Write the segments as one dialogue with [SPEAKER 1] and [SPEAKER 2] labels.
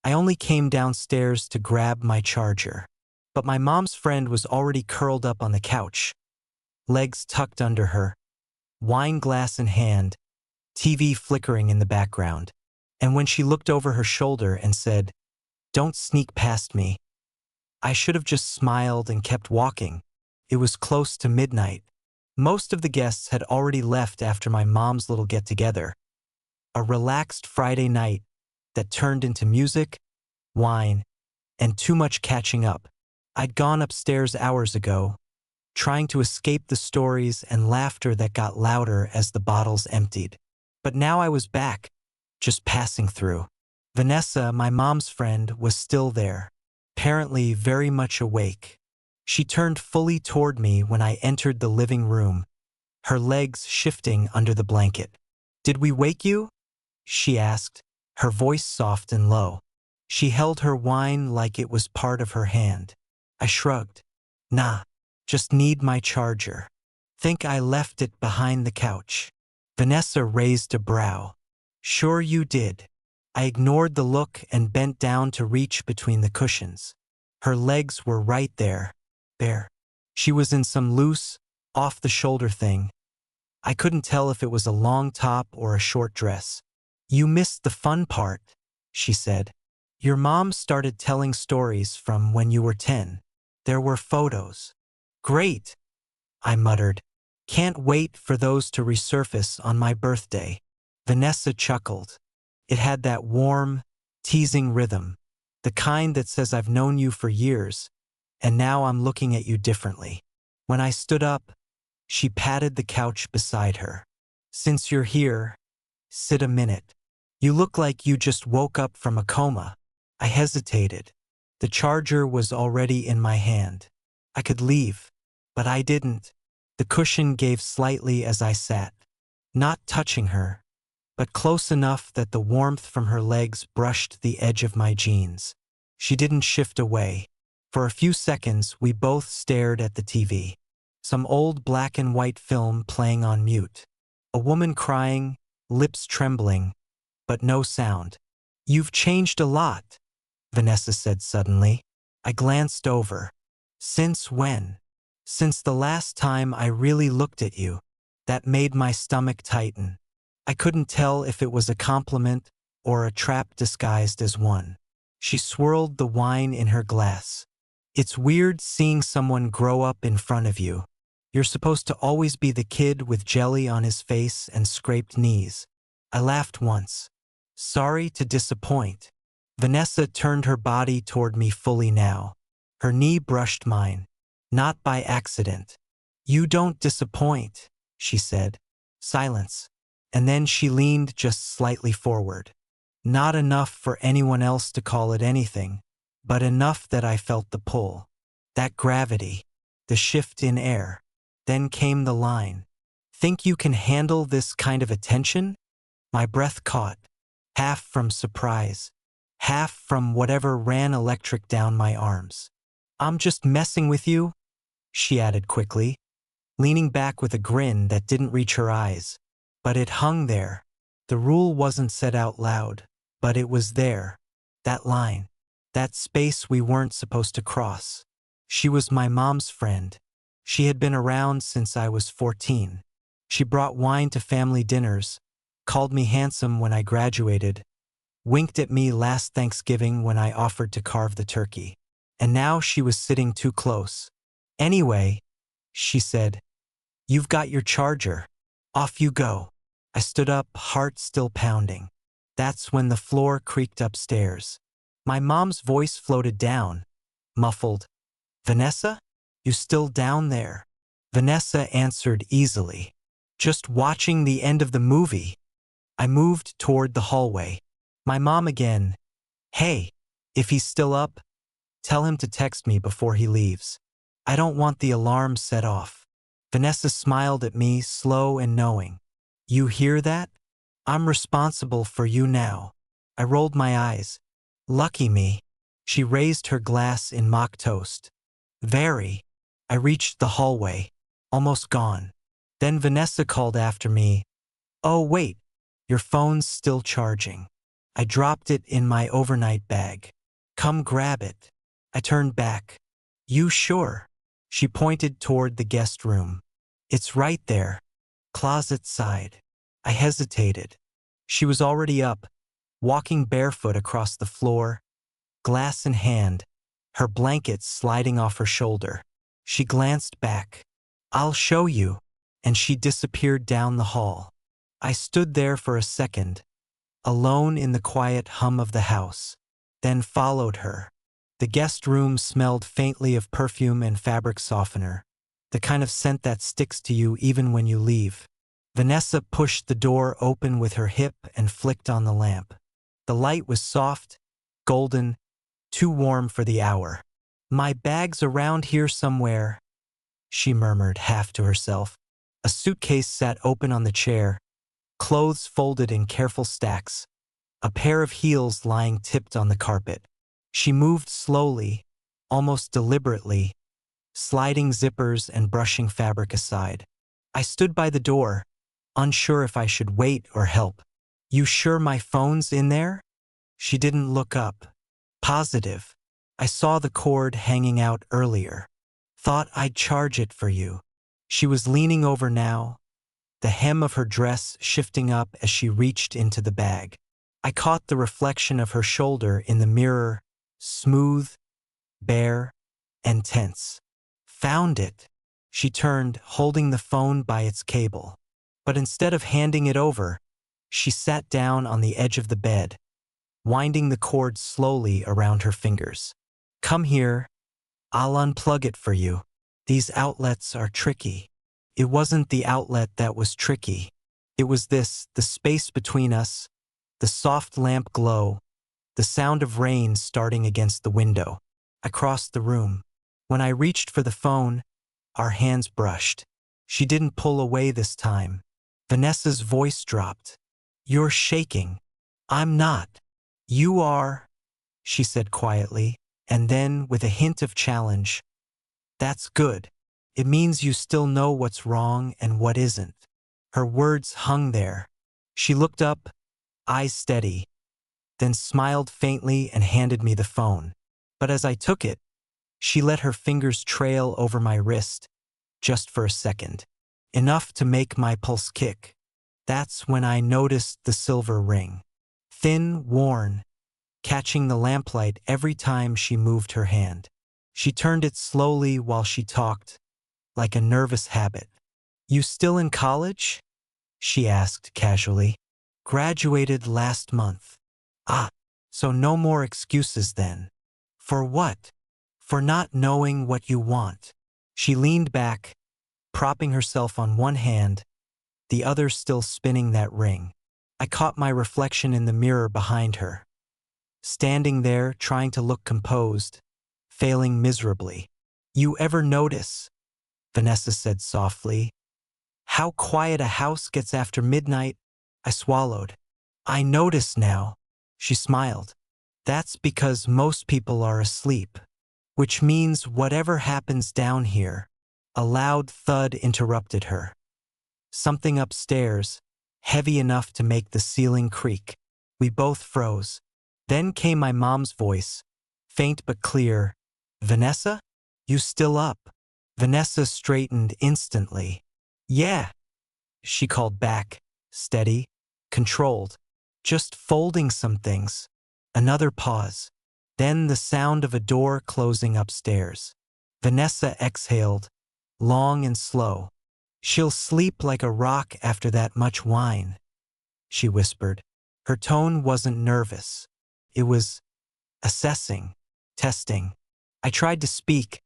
[SPEAKER 1] I only came downstairs to grab my charger. But my mom's friend was already curled up on the couch, legs tucked under her, wine glass in hand, TV flickering in the background. And when she looked over her shoulder and said, "Don't sneak past me," I should have just smiled and kept walking. It was close to midnight. Most of the guests had already left after my mom's little get-together. A relaxed Friday night that turned into music, wine, and too much catching up. I'd gone upstairs hours ago, trying to escape the stories and laughter that got louder as the bottles emptied. But now I was back, just passing through. Vanessa, my mom's friend, was still there, apparently very much awake. She turned fully toward me when I entered the living room, her legs shifting under the blanket. "Did we wake you?" she asked, her voice soft and low. She held her wine like it was part of her hand. I shrugged. "Nah, just need my charger. Think I left it behind the couch." Vanessa raised a brow. "Sure you did." I ignored the look and bent down to reach between the cushions. Her legs were right there, bare. She was in some loose, off-the-shoulder thing. I couldn't tell if it was a long top or a short dress. "You missed the fun part," she said. "Your mom started telling stories from when you were 10. There were photos." "Great," I muttered. "Can't wait for those to resurface on my birthday." Vanessa chuckled. It had that warm, teasing rhythm, the kind that says I've known you for years, and now I'm looking at you differently. When I stood up, she patted the couch beside her. "Since you're here, sit a minute. You look like you just woke up from a coma." I hesitated. The charger was already in my hand. I could leave, but I didn't. The cushion gave slightly as I sat, not touching her, but close enough that the warmth from her legs brushed the edge of my jeans. She didn't shift away. For a few seconds, we both stared at the TV. Some old black and white film playing on mute. A woman crying, lips trembling, but no sound. "You've changed a lot," Vanessa said suddenly. I glanced over. "Since when?" "Since the last time I really looked at you." That made my stomach tighten. I couldn't tell if it was a compliment or a trap disguised as one. She swirled the wine in her glass. "It's weird seeing someone grow up in front of you. You're supposed to always be the kid with jelly on his face and scraped knees." I laughed once. "Sorry to disappoint." Vanessa turned her body toward me fully now. Her knee brushed mine. "Not by accident." "You don't disappoint," she said. Silence. And then she leaned just slightly forward. Not enough for anyone else to call it anything, but enough that I felt the pull. That gravity. The shift in air. Then came the line. "Think you can handle this kind of attention?" My breath caught, half from surprise, half from whatever ran electric down my arms. "I'm just messing with you," she added quickly, leaning back with a grin that didn't reach her eyes. But it hung there. The rule wasn't said out loud, but it was there. That line. That space we weren't supposed to cross. She was my mom's friend. She had been around since I was 14. She brought wine to family dinners, called me handsome when I graduated, winked at me last Thanksgiving when I offered to carve the turkey. And now she was sitting too close. "Anyway," she said, "you've got your charger. Off you go." I stood up, heart still pounding. That's when the floor creaked upstairs. My mom's voice floated down, muffled. "Vanessa? You still down there?" Vanessa answered easily. "Just watching the end of the movie." I moved toward the hallway. My mom again. "Hey, if he's still up, tell him to text me before he leaves. I don't want the alarm set off." Vanessa smiled at me, slow and knowing. "You hear that? I'm responsible for you now." I rolled my eyes. "Lucky me." She raised her glass in mock toast. "Very." I reached the hallway, almost gone. Then Vanessa called after me, "Oh wait, your phone's still charging." I dropped it in my overnight bag. Come grab it. I turned back. You sure? She pointed toward the guest room. It's right there. Closet side. I hesitated. She was already up, walking barefoot across the floor, glass in hand, her blanket sliding off her shoulder. She glanced back. I'll show you. And she disappeared down the hall. I stood there for a second, alone in the quiet hum of the house, then followed her. The guest room smelled faintly of perfume and fabric softener, the kind of scent that sticks to you even when you leave. Vanessa pushed the door open with her hip and flicked on the lamp. The light was soft, golden, too warm for the hour. My bag's around here somewhere, she murmured half to herself. A suitcase sat open on the chair, clothes folded in careful stacks, a pair of heels lying tipped on the carpet. She moved slowly, almost deliberately, sliding zippers and brushing fabric aside. I stood by the door, unsure if I should wait or help. You sure my phone's in there? She didn't look up. Positive. I saw the cord hanging out earlier. Thought I'd charge it for you. She was leaning over now, the hem of her dress shifting up as she reached into the bag. I caught the reflection of her shoulder in the mirror, smooth, bare, and tense. Found it. She turned, holding the phone by its cable. But instead of handing it over, she sat down on the edge of the bed, winding the cord slowly around her fingers. Come here. I'll unplug it for you. These outlets are tricky. It wasn't the outlet that was tricky. It was this, the space between us, the soft lamp glow, the sound of rain starting against the window. I crossed the room. When I reached for the phone, our hands brushed. She didn't pull away this time. Vanessa's voice dropped. You're shaking. I'm not. You are, she said quietly, and then with a hint of challenge. That's good. It means you still know what's wrong and what isn't. Her words hung there. She looked up, eyes steady, then smiled faintly and handed me the phone. But as I took it, she let her fingers trail over my wrist, just for a second. Enough to make my pulse kick. That's when I noticed the silver ring. Thin, worn, catching the lamplight every time she moved her hand. She turned it slowly while she talked, like a nervous habit. You still in college? She asked casually. Graduated last month. Ah, so no more excuses then. For what? For not knowing what you want. She leaned back, propping herself on one hand, the other still spinning that ring. I caught my reflection in the mirror behind her, standing there trying to look composed, failing miserably. You ever notice, Vanessa said softly, how quiet a house gets after midnight? I swallowed. I notice now, she smiled. That's because most people are asleep, which means whatever happens down here. A loud thud interrupted her. Something upstairs, heavy enough to make the ceiling creak. We both froze. Then came my mom's voice, faint but clear. Vanessa? You still up? Vanessa straightened instantly. Yeah, she called back, steady, controlled, just folding some things. Another pause. Then the sound of a door closing upstairs. Vanessa exhaled, long and slow. She'll sleep like a rock after that much wine, she whispered. Her tone wasn't nervous. It was assessing, testing. I tried to speak,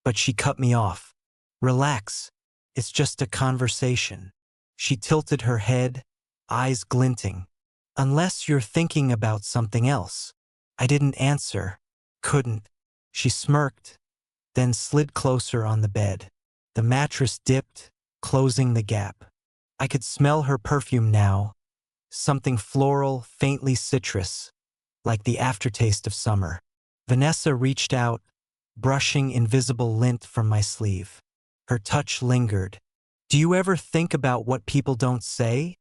[SPEAKER 1] but she cut me off. Relax. It's just a conversation. She tilted her head, eyes glinting. Unless you're thinking about something else. I didn't answer. Couldn't. She smirked, then slid closer on the bed. The mattress dipped, closing the gap. I could smell her perfume now, something floral, faintly citrus, like the aftertaste of summer. Vanessa reached out, brushing invisible lint from my sleeve. Her touch lingered. Do you ever think about what people don't say?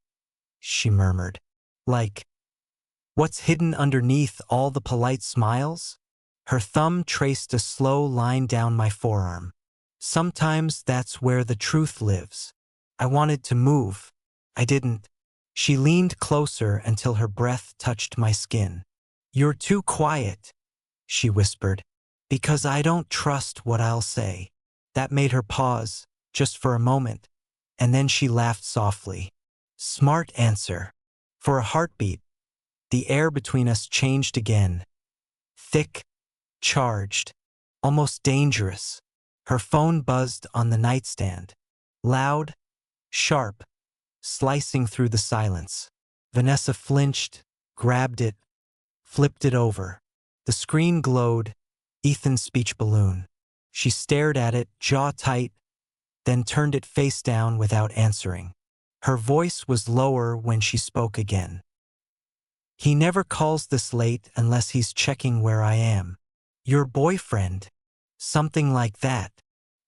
[SPEAKER 1] She murmured. Like, What's hidden underneath all the polite smiles? Her thumb traced a slow line down my forearm. Sometimes that's where the truth lives. I wanted to move. I didn't. She leaned closer until her breath touched my skin. "You're too quiet," she whispered, "because I don't trust what I'll say." That made her pause, just for a moment, and then she laughed softly. Smart answer. For a heartbeat, the air between us changed again. Thick, charged, almost dangerous. Her phone buzzed on the nightstand. Loud, sharp, slicing through the silence. Vanessa flinched, grabbed it, flipped it over. The screen glowed, Ethan's speech balloon. She stared at it, jaw tight, then turned it face down without answering. Her voice was lower when she spoke again. "He never calls this late unless he's checking where I am. Your boyfriend." Something like that.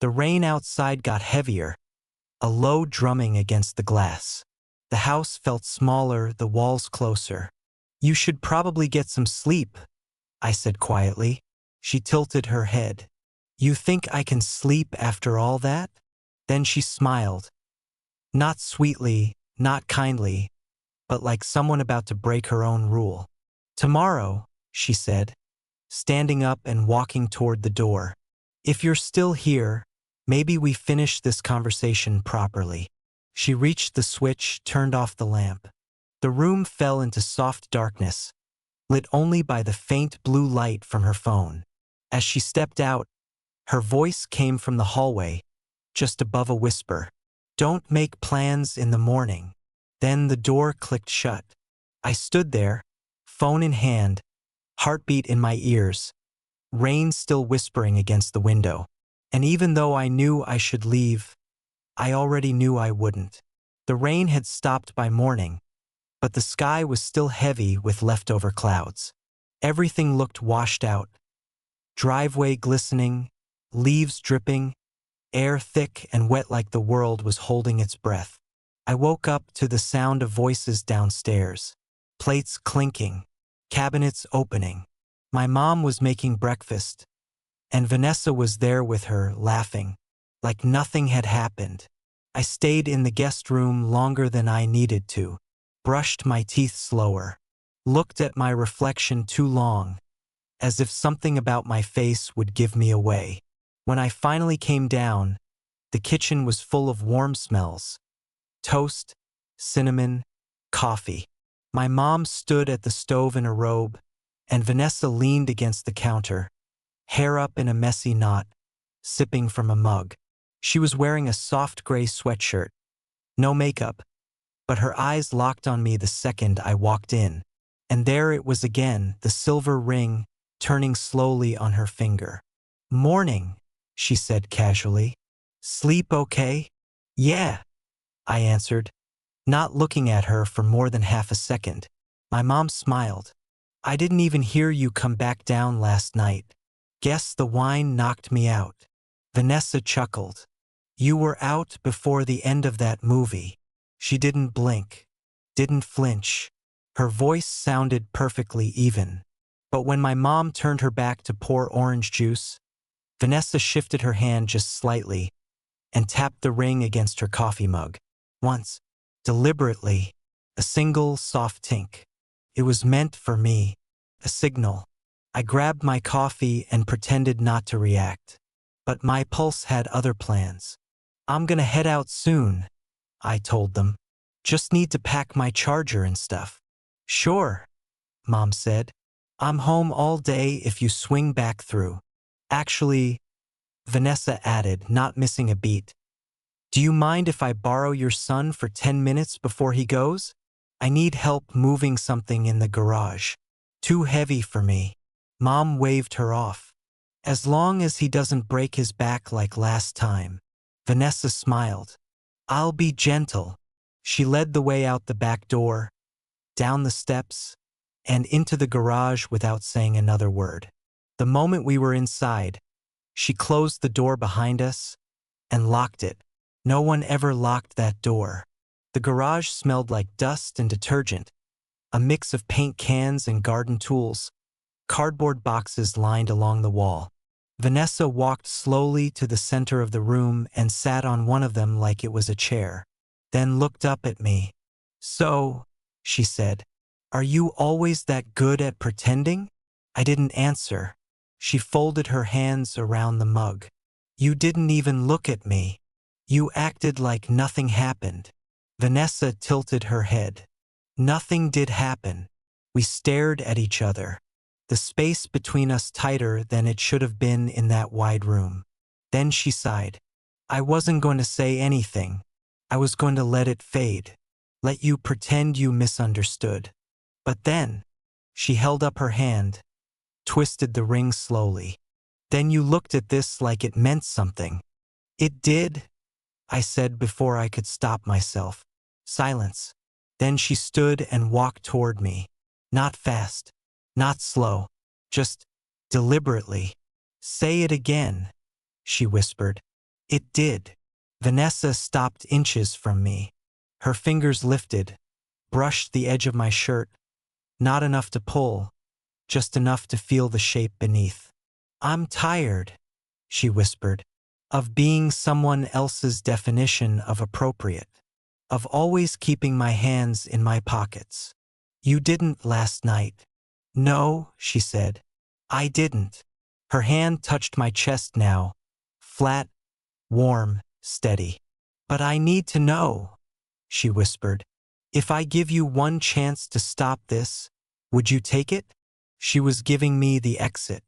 [SPEAKER 1] The rain outside got heavier, a low drumming against the glass. The house felt smaller, the walls closer. "You should probably get some sleep," I said quietly. She tilted her head. "You think I can sleep after all that?" Then she smiled. Not sweetly, not kindly, but like someone about to break her own rule. "Tomorrow," she said, standing up and walking toward the door. "If you're still here, maybe we finish this conversation properly." She reached the switch, turned off the lamp. The room fell into soft darkness, lit only by the faint blue light from her phone. As she stepped out, her voice came from the hallway, just above a whisper. "Don't make plans in the morning." Then the door clicked shut. I stood there, phone in hand, heartbeat in my ears, rain still whispering against the window. And even though I knew I should leave, I already knew I wouldn't. The rain had stopped by morning, but the sky was still heavy with leftover clouds. Everything looked washed out. Driveway glistening, leaves dripping, air thick and wet like the world was holding its breath. I woke up to the sound of voices downstairs, plates clinking, cabinets opening. My mom was making breakfast, and Vanessa was there with her, laughing, like nothing had happened. I stayed in the guest room longer than I needed to, brushed my teeth slower, looked at my reflection too long, as if something about my face would give me away. When I finally came down, the kitchen was full of warm smells. Toast, cinnamon, coffee. My mom stood at the stove in a robe, and Vanessa leaned against the counter, hair up in a messy knot, sipping from a mug. She was wearing a soft gray sweatshirt, no makeup, but her eyes locked on me the second I walked in. And there it was again, the silver ring, turning slowly on her finger. "Morning," she said casually. "Sleep okay?" "Yeah," I answered, not looking at her for more than half a second. My mom smiled. "I didn't even hear you come back down last night. Guess the wine knocked me out." Vanessa chuckled. "You were out before the end of that movie." She didn't blink, didn't flinch. Her voice sounded perfectly even. But when my mom turned her back to pour orange juice, Vanessa shifted her hand just slightly and tapped the ring against her coffee mug. Once, deliberately, a single soft tink. It was meant for me, a signal. I grabbed my coffee and pretended not to react. But my pulse had other plans. "I'm gonna head out soon," I told them. "Just need to pack my charger and stuff." "Sure," Mom said. "I'm home all day if you swing back through." "Actually," Vanessa added, not missing a beat, "do you mind if I borrow your son for 10 minutes before he goes? I need help moving something in the garage. Too heavy for me." Mom waved her off. "As long as he doesn't break his back like last time." Vanessa smiled. "I'll be gentle." She led the way out the back door, down the steps, and into the garage without saying another word. The moment we were inside, she closed the door behind us and locked it. No one ever locked that door. The garage smelled like dust and detergent, a mix of paint cans and garden tools, cardboard boxes lined along the wall. Vanessa walked slowly to the center of the room and sat on one of them like it was a chair, then looked up at me. "So," she said, "are you always that good at pretending?" I didn't answer. She folded her hands around the mug. "You didn't even look at me. You acted like nothing happened." Vanessa tilted her head. Nothing did happen. We stared at each other, the space between us tighter than it should have been in that wide room. Then she sighed. "I wasn't going to say anything. I was going to let it fade. Let you pretend you misunderstood. But then," she held up her hand, twisted the ring slowly. "Then you looked at this like it meant something." "It did," I said before I could stop myself. Silence. Then she stood and walked toward me. Not fast, not slow, just deliberately. "Say it again," she whispered. "It did." Vanessa stopped inches from me. Her fingers lifted, brushed the edge of my shirt, not enough to pull, just enough to feel the shape beneath. "I'm tired," she whispered, "of being someone else's definition of appropriate, of always keeping my hands in my pockets. You didn't last night." "No," she said, "I didn't." Her hand touched my chest now, flat, warm, steady. "But I need to know," she whispered. "If I give you one chance to stop this, would you take it?" She was giving me the exit,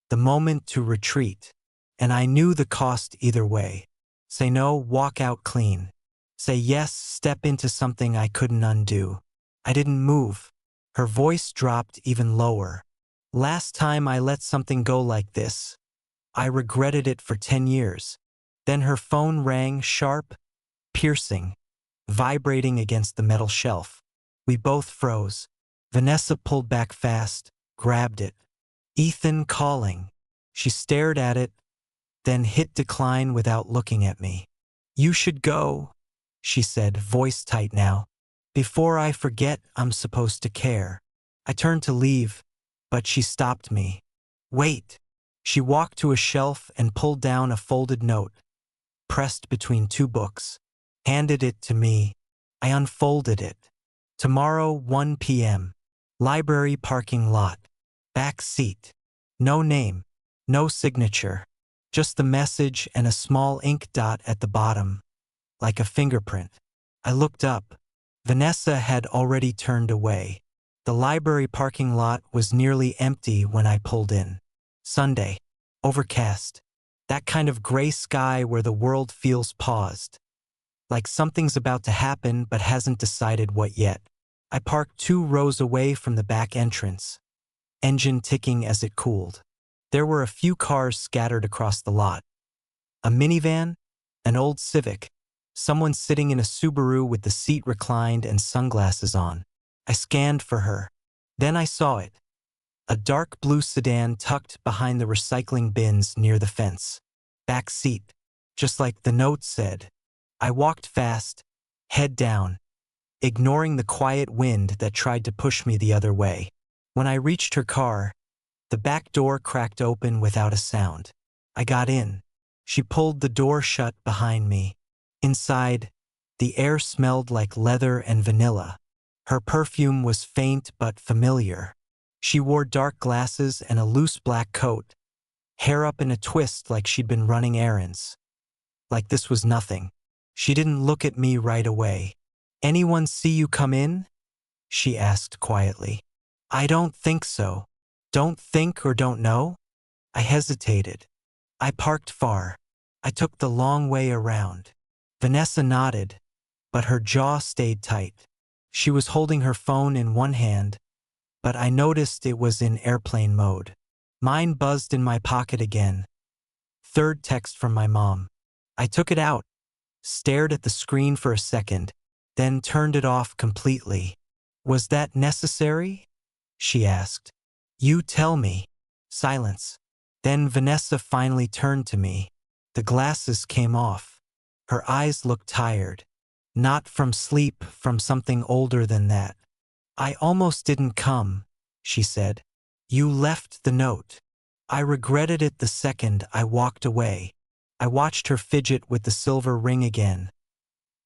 [SPEAKER 1] the moment to retreat, and I knew the cost either way. Say no, walk out clean. Say yes, step into something I couldn't undo. I didn't move. Her voice dropped even lower. "Last time I let something go like this, I regretted it for 10 years. Then her phone rang, sharp, piercing, vibrating against the metal shelf. We both froze. Vanessa pulled back fast, grabbed it. "Ethan calling." She stared at it, then hit decline without looking at me. "You should go," she said, voice tight now. "Before I forget I'm supposed to care." I turned to leave, but she stopped me. "Wait." She walked to a shelf and pulled down a folded note, pressed between two books, handed it to me. I unfolded it. "Tomorrow, 1 p.m. Library parking lot. Back seat." No name, no signature, just the message and a small ink dot at the bottom, like a fingerprint. I looked up. Vanessa had already turned away. The library parking lot was nearly empty when I pulled in. Sunday, overcast. That kind of gray sky where the world feels paused, like something's about to happen but hasn't decided what yet. I parked 2 rows away from the back entrance, engine ticking as it cooled. There were a few cars scattered across the lot. A minivan, an old Civic, someone sitting in a Subaru with the seat reclined and sunglasses on. I scanned for her. Then I saw it. A dark blue sedan tucked behind the recycling bins near the fence. Back seat, just like the note said. I walked fast, head down, ignoring the quiet wind that tried to push me the other way. When I reached her car, the back door cracked open without a sound. I got in. She pulled the door shut behind me. Inside, the air smelled like leather and vanilla. Her perfume was faint but familiar. She wore dark glasses and a loose black coat, hair up in a twist like she'd been running errands. Like this was nothing. She didn't look at me right away. "Anyone see you come in?" she asked quietly. "I don't think so." "Don't think or don't know?" I hesitated. "I parked far. I took the long way around." Vanessa nodded, but her jaw stayed tight. She was holding her phone in one hand, but I noticed it was in airplane mode. Mine buzzed in my pocket again. Third text from my mom. I took it out, stared at the screen for a second, then turned it off completely. "Was that necessary?" she asked. "You tell me." Silence. Then Vanessa finally turned to me. The glasses came off. Her eyes looked tired. Not from sleep, from something older than that. I almost didn't come, she said. You left the note. I regretted it the second I walked away. I watched her fidget with the silver ring again.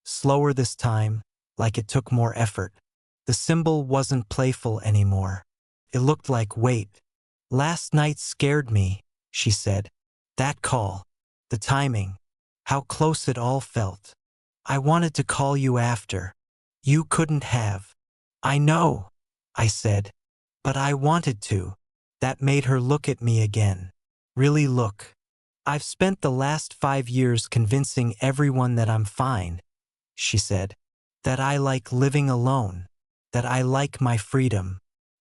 [SPEAKER 1] Slower this time, like it took more effort. The symbol wasn't playful anymore. It looked like wait. Last night scared me, she said. That call, the timing, how close it all felt. I wanted to call you after. You couldn't have. I know, I said, but I wanted to. That made her look at me again. Really look. I've spent the last 5 years convincing everyone that I'm fine, she said. That I like living alone. That I like my freedom.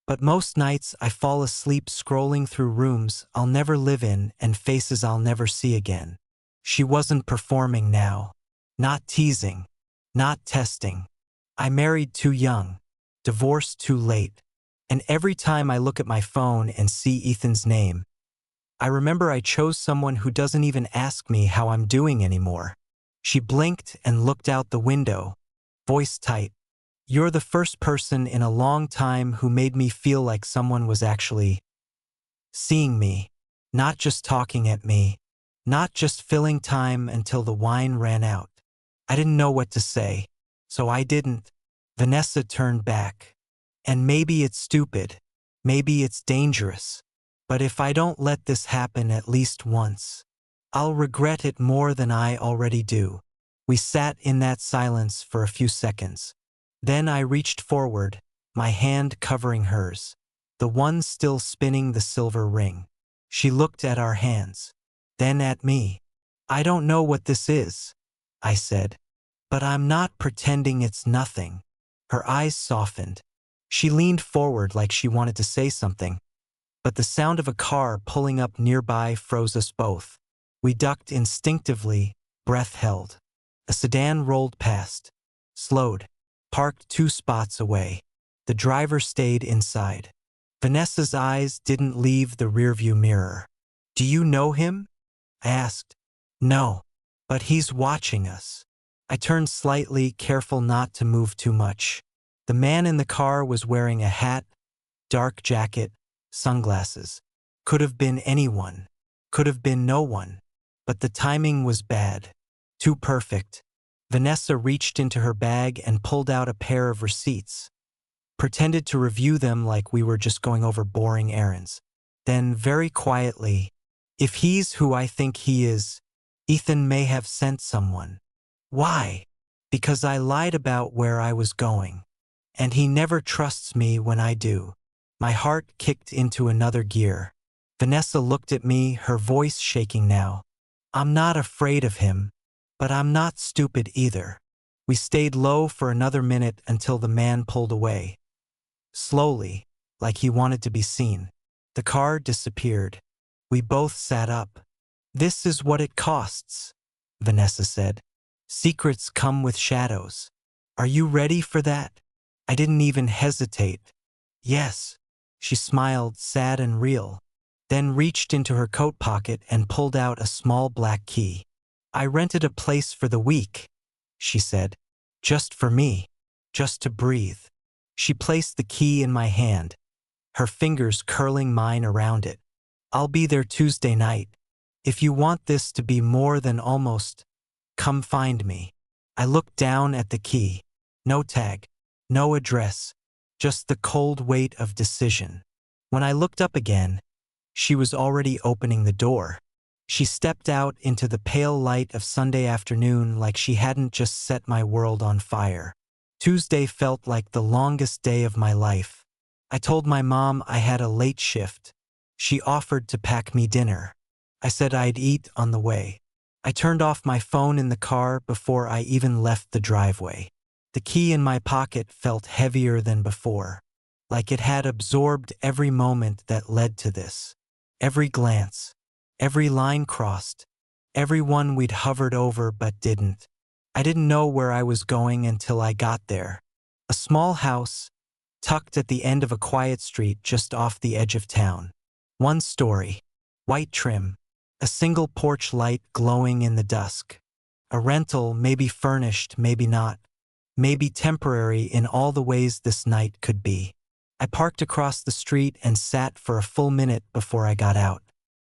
[SPEAKER 1] But most nights I fall asleep scrolling through rooms I'll never live in and faces I'll never see again. She wasn't performing now. Not teasing. Not testing. I married too young. Divorced too late. And every time I look at my phone and see Ethan's name, I remember I chose someone who doesn't even ask me how I'm doing anymore. She blinked and looked out the window, voice tight. You're the first person in a long time who made me feel like someone was actually seeing me, not just talking at me, not just filling time until the wine ran out. I didn't know what to say, so I didn't. Vanessa turned back. And maybe it's stupid, maybe it's dangerous, but if I don't let this happen at least once, I'll regret it more than I already do. We sat in that silence for a few seconds. Then I reached forward, my hand covering hers, the one still spinning the silver ring. She looked at our hands, then at me. I don't know what this is, I said, but I'm not pretending it's nothing. Her eyes softened. She leaned forward like she wanted to say something, but the sound of a car pulling up nearby froze us both. We ducked instinctively, breath held. A sedan rolled past, slowed, parked 2 spots away. The driver stayed inside. Vanessa's eyes didn't leave the rearview mirror. Do you know him? I asked. No, but he's watching us. I turned slightly, careful not to move too much. The man in the car was wearing a hat, dark jacket, sunglasses. Could have been anyone. Could have been no one. But the timing was bad. Too perfect. Vanessa reached into her bag and pulled out a pair of receipts. Pretended to review them like we were just going over boring errands. Then, very quietly, if he's who I think he is, Ethan may have sent someone. Why? Because I lied about where I was going. And he never trusts me when I do. My heart kicked into another gear. Vanessa looked at me, her voice shaking now. I'm not afraid of him, but I'm not stupid either. We stayed low for another minute until the man pulled away. Slowly, like he wanted to be seen. The car disappeared. We both sat up. This is what it costs, Vanessa said. Secrets come with shadows. Are you ready for that? I didn't even hesitate. Yes. She smiled, sad and real, then reached into her coat pocket and pulled out a small black key. I rented a place for the week, she said. Just for me. Just to breathe. She placed the key in my hand, her fingers curling mine around it. I'll be there Tuesday night. If you want this to be more than almost, come find me. I looked down at the key. No tag. No address, just the cold weight of decision. When I looked up again, she was already opening the door. She stepped out into the pale light of Sunday afternoon like she hadn't just set my world on fire. Tuesday felt like the longest day of my life. I told my mom I had a late shift. She offered to pack me dinner. I said I'd eat on the way. I turned off my phone in the car before I even left the driveway. The key in my pocket felt heavier than before, like it had absorbed every moment that led to this. Every glance, every line crossed, every one we'd hovered over but didn't. I didn't know where I was going until I got there. A small house, tucked at the end of a quiet street just off the edge of town. 1 story, white trim, a single porch light glowing in the dusk. A rental, maybe furnished, maybe not. maybe temporary in all the ways this night could be. I parked across the street and sat for a full minute before I got out.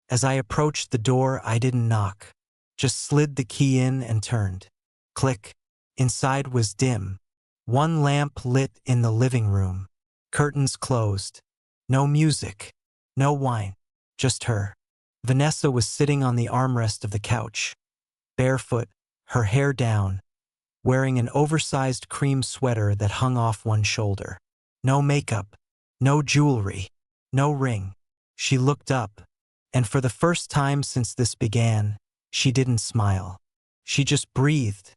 [SPEAKER 1] As I approached the door, I didn't knock, just slid the key in and turned. Click. Inside was dim. One lamp lit in the living room. Curtains closed. No music. No wine. Just her. Vanessa was sitting on the armrest of the couch, barefoot, her hair down, wearing an oversized cream sweater that hung off one shoulder. No makeup. No jewelry. No ring. She looked up, and for the first time since this began, she didn't smile. She just breathed,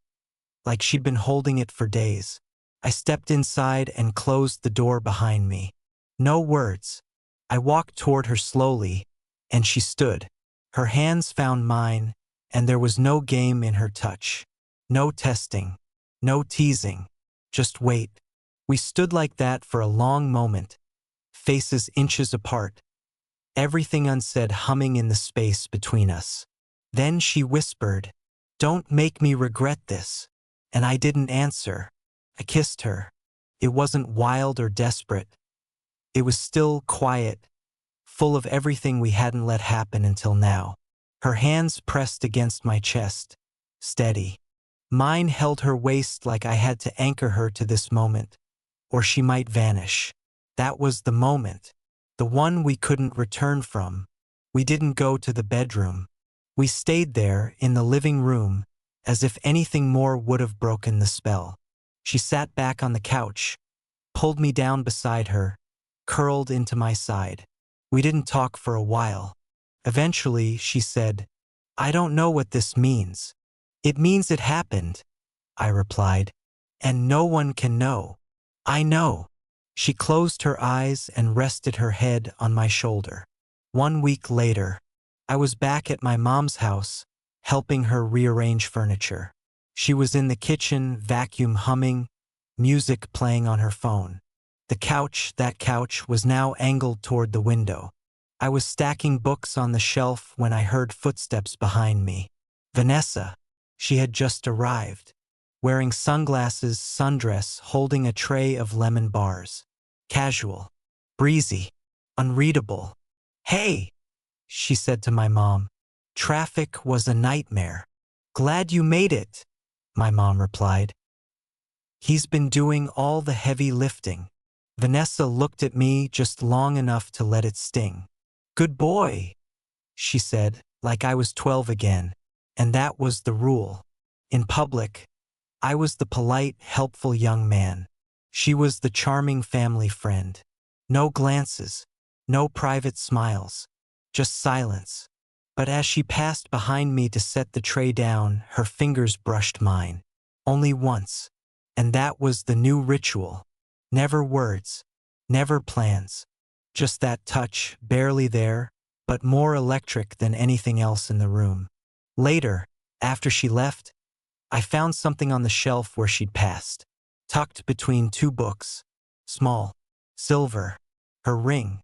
[SPEAKER 1] like she'd been holding it for days. I stepped inside and closed the door behind me. No words. I walked toward her slowly, and she stood. Her hands found mine, and there was no game in her touch. No testing. No teasing. Just wait. We stood like that for a long moment, faces inches apart, everything unsaid humming in the space between us. Then she whispered, "Don't make me regret this." And I didn't answer. I kissed her. It wasn't wild or desperate. It was still quiet, full of everything we hadn't let happen until now. Her hands pressed against my chest, steady. Mine held her waist like I had to anchor her to this moment, or she might vanish. That was the moment, the one we couldn't return from. We didn't go to the bedroom. We stayed there in the living room, as if anything more would have broken the spell. She sat back on the couch, pulled me down beside her, curled into my side. We didn't talk for a while. Eventually, she said, "I don't know what this means." "It means it happened," I replied, "and no one can know." "I know." She closed her eyes and rested her head on my shoulder. 1 week later, I was back at my mom's house, helping her rearrange furniture. She was in the kitchen, vacuum humming, music playing on her phone. That couch was now angled toward the window. I was stacking books on the shelf when I heard footsteps behind me. Vanessa. She had just arrived, wearing sunglasses, sundress, holding a tray of lemon bars. Casual, breezy, unreadable. "Hey," she said to my mom. "Traffic was a nightmare." "Glad you made it," my mom replied. "He's been doing all the heavy lifting." Vanessa looked at me just long enough to let it sting. "Good boy," she said, like I was 12 again, and that was the rule. In public, I was the polite, helpful young man. She was the charming family friend. No glances, no private smiles, just silence. But as she passed behind me to set the tray down, her fingers brushed mine. Only once. And that was the new ritual. Never words, never plans. Just that touch, barely there, but more electric than anything else in the room. Later, after she left, I found something on the shelf where she'd passed, tucked between two books. Small, silver, her ring.